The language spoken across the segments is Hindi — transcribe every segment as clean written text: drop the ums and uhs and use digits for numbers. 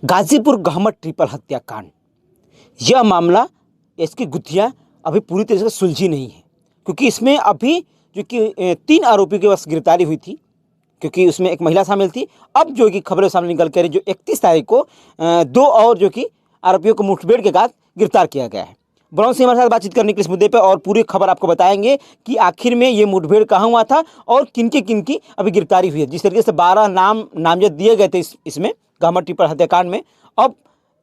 गाजीपुर गहमर ट्रिपल हत्याकांड, यह मामला, इसकी गुत्थियां अभी पूरी तरह से सुलझी नहीं है, क्योंकि इसमें अभी जो कि 3 आरोपियों की बस गिरफ्तारी हुई थी, क्योंकि उसमें एक महिला शामिल थी। अब जो कि खबरें सामने निकल कर जो 31 तारीख को 2 और जो कि आरोपियों को मुठभेड़ के बाद गिरफ्तार किया गया है। ब्राउन सिंह हमारे साथ बातचीत करने के इस मुद्दे पर और पूरी खबर आपको बताएंगे कि आखिर में ये मुठभेड़ कहाँ हुआ था और किनकी अभी गिरफ्तारी हुई है। जिस तरीके से 12 नामजद दिए गए थे इसमें गहमर ट्रिपल हत्याकांड में, अब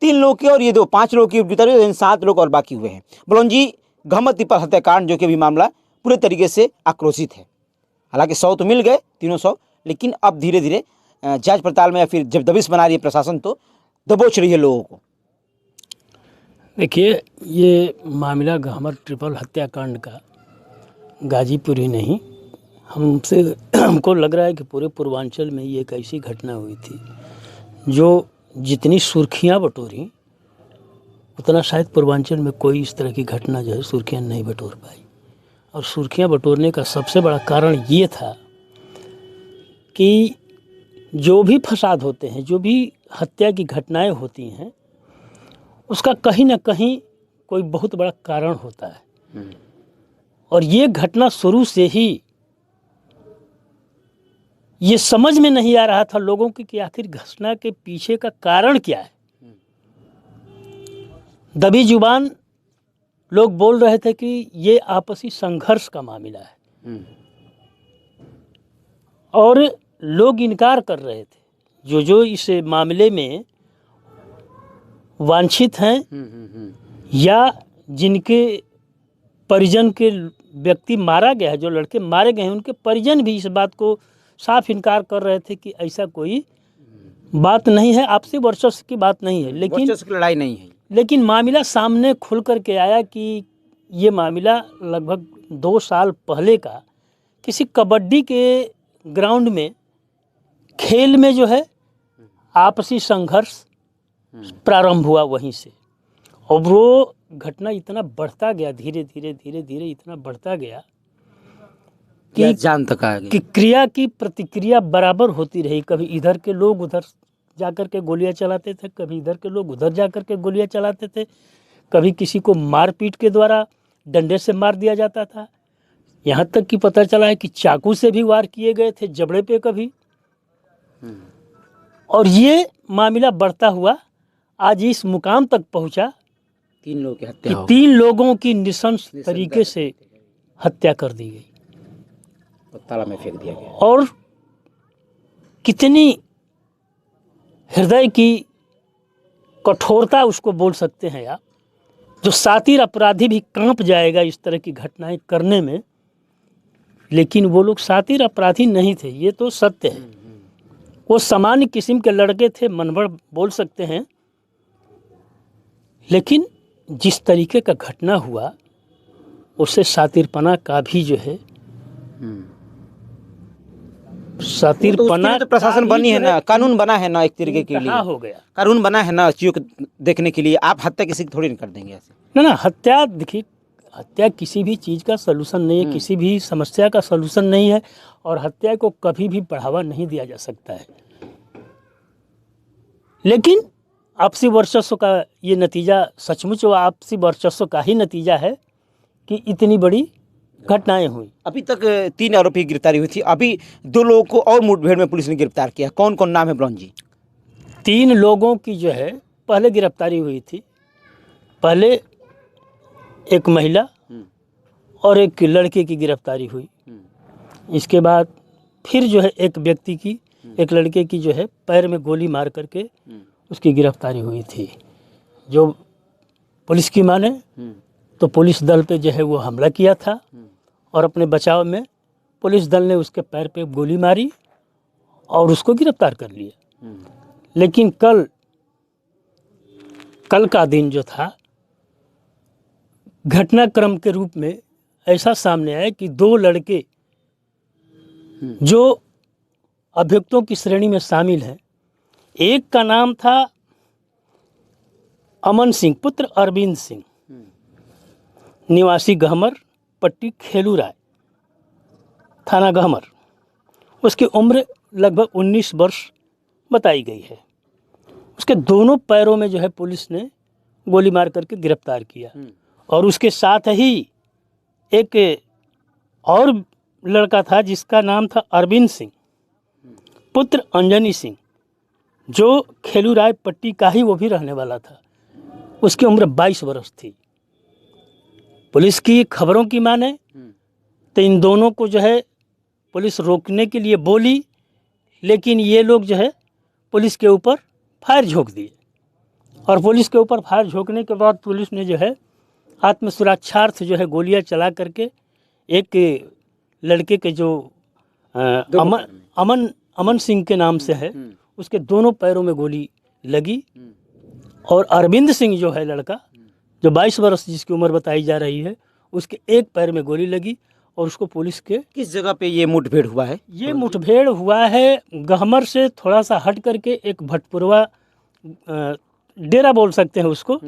3 लोग की और ये 5 लोग की गिरफ्तारी हुई, 7 लोग और बाकी हुए हैं। ब्राउन जी, गहमर ट्रिपल हत्याकांड जो कि अभी मामला पूरे तरीके से आक्रोशित है। हालांकि 100 तो मिल गए, 300, लेकिन अब धीरे धीरे जांच पड़ताल में या फिर जब दबिश बना रही है प्रशासन तो दबोच रही है लोगों को। देखिए, ये मामला गहमर ट्रिपल हत्याकांड का गाजीपुर ही नहीं, हमको लग रहा है कि पूरे पूर्वांचल में ये एक ऐसी घटना हुई थी जो जितनी सुर्खियां बटोरी उतना शायद पूर्वांचल में कोई इस तरह की घटना जो है सुर्खियां नहीं बटोर पाई। और सुर्खियां बटोरने का सबसे बड़ा कारण ये था कि जो भी फसाद होते हैं, जो भी हत्या की घटनाएं होती हैं, उसका कहीं ना कहीं कोई बहुत बड़ा कारण होता है। और ये घटना शुरू से ही ये समझ में नहीं आ रहा था लोगों की कि आखिर घटना के पीछे का कारण क्या है। दबी जुबान लोग बोल रहे थे कि ये आपसी संघर्ष का मामला है, और लोग इनकार कर रहे थे जो इस मामले में वांछित हैं या जिनके परिजन के व्यक्ति मारा गया है, जो लड़के मारे गए हैं, उनके परिजन भी इस बात को साफ इनकार कर रहे थे कि ऐसा कोई बात नहीं है, आपसी वर्चस्व की बात नहीं है। लेकिन वर्चस्व की लड़ाई नहीं है। लेकिन मामला सामने खुल कर के आया कि ये मामला लगभग 2 साल पहले का किसी कबड्डी के ग्राउंड में खेल में जो है आपसी संघर्ष प्रारंभ हुआ वहीं से। और वो घटना इतना बढ़ता गया, धीरे धीरे इतना बढ़ता गया कि जान तक आ गई, कि क्रिया की प्रतिक्रिया बराबर होती रही। कभी इधर के लोग उधर जाकर के गोलियां चलाते थे, कभी इधर के लोग उधर जाकर के गोलियां चलाते थे, कभी किसी को मारपीट के द्वारा डंडे से मार दिया जाता था। यहाँ तक कि पता चला है कि चाकू से भी वार किए गए थे, जबड़े पे कभी। और ये मामला बढ़ता हुआ आज इस मुकाम तक पहुंचा 3 लोगों की कि हत्या हो, 3 लोगों की नृशंस तरीके से हत्या कर दी गई और ताला में फेंक दिया गया। और कितनी हृदय की कठोरता उसको बोल सकते हैं आप, जो शातिर अपराधी भी कांप जाएगा इस तरह की घटनाएं करने में। लेकिन वो लोग शातिर अपराधी नहीं थे, ये तो सत्य है। वो सामान्य किस्म के लड़के थे, मनभर बोल सकते हैं। लेकिन जिस तरीके का घटना हुआ उससे शातिरपना का भी जो है, शातिरपना तो प्रशासन बनी है ना, कानून बना है ना, एक तरीके के लिए हो गया, कानून बना है ना चीज़ों को देखने के लिए। आप हत्या किसी की थोड़ी नहीं कर देंगे ऐसे। ना हत्या, देखिए, हत्या किसी भी चीज़ का सलूशन नहीं है, किसी भी समस्या का सलूशन नहीं है, और हत्या को कभी भी बढ़ावा नहीं दिया जा सकता है। लेकिन आपसी वर्चस्व का ये नतीजा, सचमुच वो आपसी वर्चस्व का ही नतीजा है कि इतनी बड़ी घटनाएं हुई। अभी तक 3 आरोपी की गिरफ्तारी हुई थी, अभी 2 लोगों को और मुठभेड़ में पुलिस ने गिरफ्तार किया। कौन कौन नाम है ब्राउन जी? 3 लोगों की जो है पहले गिरफ्तारी हुई थी। पहले एक महिला और एक लड़के की गिरफ्तारी हुई। इसके बाद फिर जो है एक व्यक्ति की, एक लड़के की जो है पैर में गोली मार करके उसकी गिरफ्तारी हुई थी। जो पुलिस की माने तो पुलिस दल पे जो है वो हमला किया था, और अपने बचाव में पुलिस दल ने उसके पैर पे गोली मारी और उसको गिरफ्तार कर लिया। लेकिन कल का दिन जो था, घटनाक्रम के रूप में ऐसा सामने आया कि 2 लड़के जो अभियुक्तों की श्रेणी में शामिल हैं, एक का नाम था अमन सिंह पुत्र अरविंद सिंह, निवासी गहमर पट्टी खेलू राय, थाना गहमर। उसकी उम्र लगभग 19 वर्ष बताई गई है। उसके दोनों पैरों में जो है पुलिस ने गोली मार करके गिरफ्तार किया। और उसके साथ ही एक और लड़का था जिसका नाम था अरविंद सिंह पुत्र अंजनी सिंह, जो खेलूराय पट्टी का ही वो भी रहने वाला था। उसकी उम्र 22 वर्ष थी। पुलिस की खबरों की माने तो इन दोनों को जो है पुलिस रोकने के लिए बोली, लेकिन ये लोग जो है पुलिस के ऊपर फायर झोंक दिए। और पुलिस के ऊपर फायर झोंकने के बाद पुलिस ने जो है आत्मसुरक्षार्थ जो है गोलियां चला करके एक लड़के के जो अमन सिंह के नाम से है, उसके दोनों पैरों में गोली लगी। और अरविंद सिंह जो है लड़का, जो 22 वर्ष जिसकी उम्र बताई जा रही है, उसके एक पैर में गोली लगी। और उसको पुलिस के किस जगह पे ये मुठभेड़ हुआ है? ये मुठभेड़ हुआ है गहमर से थोड़ा सा हट करके एक भटपुरवा डेरा बोल सकते हैं उसको,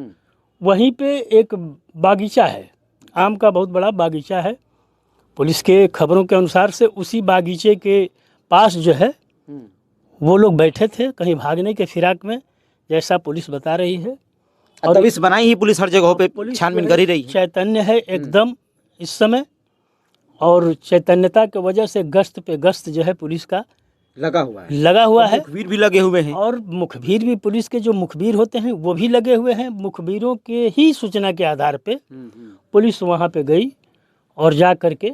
वहीं पे एक बागीचा है, आम का बहुत बड़ा बागीचा है। पुलिस के खबरों के अनुसार से उसी बागीचे के पास जो है वो लोग बैठे थे कहीं भागने के फिराक में, जैसा पुलिस बता रही है। और तब इस बनाई ही पुलिस हर जगह पे छानबीन कर ही रही है। चैतन्य है एकदम इस समय, और चैतन्यता की वजह से गश्त पे गश्त जो है पुलिस का लगा हुआ है। मुखबिर भी लगे हुए हैं। और मुखबिर भी पुलिस के जो मुखबिर होते हैं वो भी लगे हुए हैं। मुखबिरों के ही सूचना के आधार पे पुलिस वहाँ पे गई और जा करके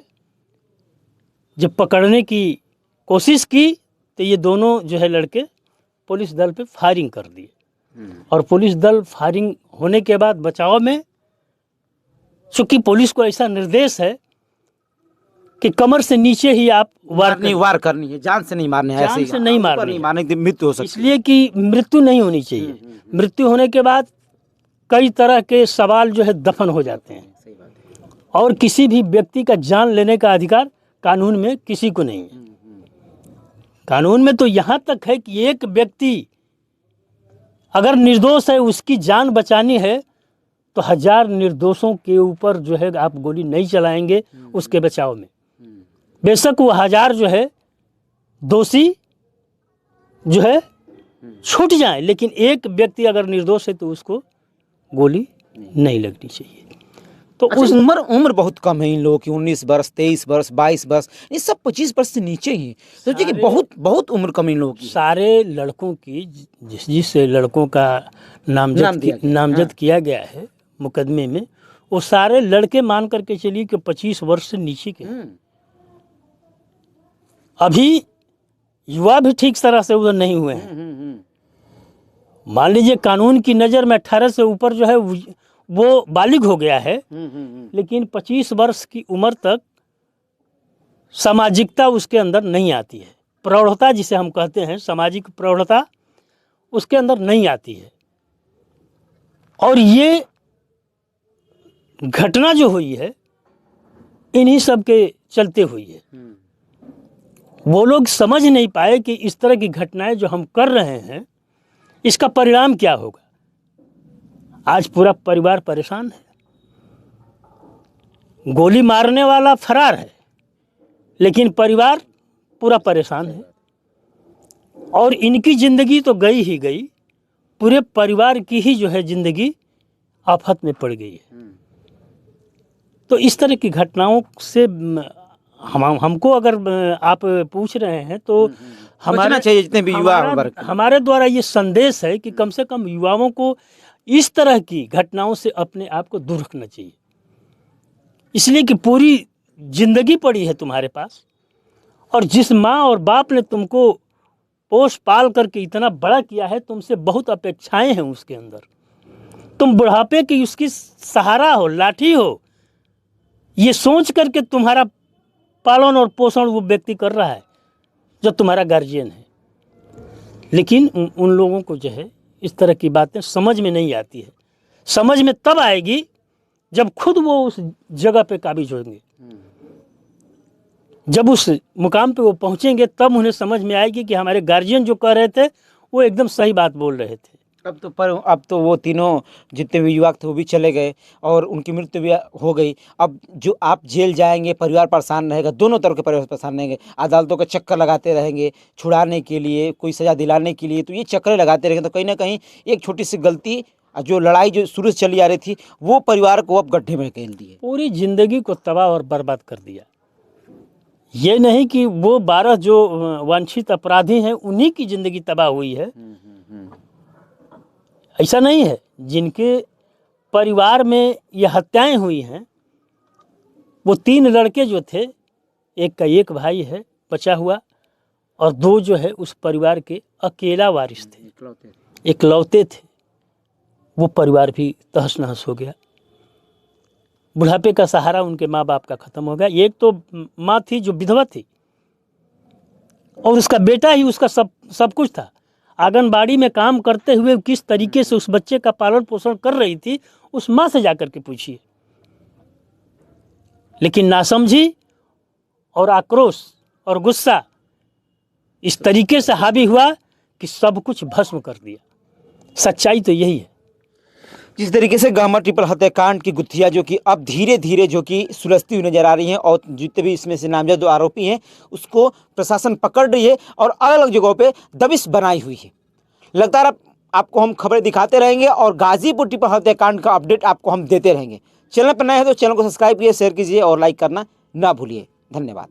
जब पकड़ने की कोशिश की तो ये दोनों जो है लड़के पुलिस दल पे फायरिंग कर दिए। और पुलिस दल फायरिंग होने के बाद बचाव में, चूंकि पुलिस को ऐसा निर्देश है कि कमर से नीचे ही आप वार करनी है, जान से नहीं मारने है, जान से नहीं मारने की मृत्यु हो सकती है। इसलिए कि मृत्यु नहीं होनी चाहिए। मृत्यु होने के बाद कई तरह के सवाल जो है दफन हो जाते हैं। सही बात है। और किसी भी व्यक्ति का जान लेने का अधिकार कानून में किसी को नहीं है। कानून में तो यहाँ तक है कि एक व्यक्ति अगर निर्दोष है, उसकी जान बचानी है तो 1000 निर्दोषों के ऊपर जो है आप गोली नहीं चलाएंगे उसके बचाव में। बेशक वो 1000 जो है दोषी जो है छूट जाए, लेकिन एक व्यक्ति अगर निर्दोष है तो उसको गोली नहीं लगनी चाहिए। तो अच्छा, उस उम्र बहुत कम है इन लोगों की, 19 वर्ष, 23 वर्ष, 22 वर्ष, ये सब 25 वर्ष से नीचे ही। सोचिए कि बहुत उम्र कम इन लोगों की। सारे लड़कों की जिस लड़कों का नामजद किया गया है मुकदमे में, वो सारे लड़के मान करके चलिए कि 25 वर्ष से नीचे के। अभी युवा भी ठीक तरह से उधर नहीं हुए हैं। मान लीजिए कानून की नज़र में 18 से ऊपर जो है वो बालिग हो गया है, लेकिन 25 वर्ष की उम्र तक सामाजिकता उसके अंदर नहीं आती है। प्रौढ़ता जिसे हम कहते हैं, सामाजिक प्रौढ़ता उसके अंदर नहीं आती है। और ये घटना जो हुई है इन्हीं सब के चलते हुई है। वो लोग समझ नहीं पाए कि इस तरह की घटनाएं जो हम कर रहे हैं इसका परिणाम क्या होगा। आज पूरा परिवार परेशान है। गोली मारने वाला फरार है, लेकिन परिवार पूरा परेशान है। और इनकी ज़िंदगी तो गई ही गई, पूरे परिवार की ही जो है ज़िंदगी आफत में पड़ गई है। तो इस तरह की घटनाओं से हमको अगर आप पूछ रहे हैं तो हमारे द्वारा ये संदेश है कि कम से कम युवाओं को इस तरह की घटनाओं से अपने आप को दूर रखना चाहिए। इसलिए कि पूरी जिंदगी पड़ी है तुम्हारे पास, और जिस माँ और बाप ने तुमको पोष पाल करके इतना बड़ा किया है, तुमसे बहुत अपेक्षाएं हैं उसके अंदर। तुम बुढ़ापे की उसकी सहारा हो, लाठी हो, ये सोच करके तुम्हारा पालन और पोषण वो व्यक्ति कर रहा है जो तुम्हारा गार्जियन है। लेकिन उन लोगों को जो है इस तरह की बातें समझ में नहीं आती है। समझ में तब आएगी जब खुद वो उस जगह पे काबिज होंगे, जब उस मुकाम पे वो पहुंचेंगे तब उन्हें समझ में आएगी कि हमारे गार्जियन जो कह रहे थे वो एकदम सही बात बोल रहे थे। अब तो वो तीनों जितने भी युवक थे वो भी चले गए और उनकी मृत्यु भी हो गई। अब जो आप जेल जाएंगे, परिवार परेशान रहेगा, दोनों तरफ के परिवार परेशान रहेंगे, अदालतों का चक्कर लगाते रहेंगे छुड़ाने के लिए, कोई सज़ा दिलाने के लिए, तो ये चक्कर लगाते रहेंगे तो कहीं ना कहीं एक छोटी सी गलती, जो लड़ाई जो शुरू से चली आ रही थी, वो परिवार को अब गड्ढे में धकेल दी है। पूरी ज़िंदगी को तबाह और बर्बाद कर दिया। ये नहीं कि वो 12 जो वांछित अपराधी हैं उन्हीं की ज़िंदगी तबाह हुई है, ऐसा नहीं है। जिनके परिवार में ये हत्याएं हुई हैं वो 3 लड़के जो थे, एक का एक भाई है बचा हुआ और 2 जो है उस परिवार के अकेला वारिस थे, इकलौते थे। वो परिवार भी तहस नहस हो गया। बुढ़ापे का सहारा उनके माँ बाप का ख़त्म हो गया। एक तो माँ थी जो विधवा थी और उसका बेटा ही उसका सब कुछ था। आंगनबाड़ी में काम करते हुए किस तरीके से उस बच्चे का पालन पोषण कर रही थी, उस माँ से जाकर के पूछिए। लेकिन नासमझी और आक्रोश और गुस्सा इस तरीके से हावी हुआ कि सब कुछ भस्म कर दिया। सच्चाई तो यही है। जिस तरीके से गहमा ट्रिपल हत्याकांड की गुत्थियाँ जो कि अब धीरे धीरे जो कि सुलझती हुई नजर आ रही हैं और जितने भी इसमें से नामजद आरोपी हैं उसको प्रशासन पकड़ रही है और अलग अलग जगहों पे दबिश बनाई हुई है। लगातार आपको हम खबरें दिखाते रहेंगे और गाजीपुर ट्रिपल हत्याकांड का अपडेट आपको हम देते रहेंगे। चैनल पर नए हैं तो चैनल को सब्सक्राइब कीजिए, शेयर कीजिए और लाइक करना ना भूलिए। धन्यवाद।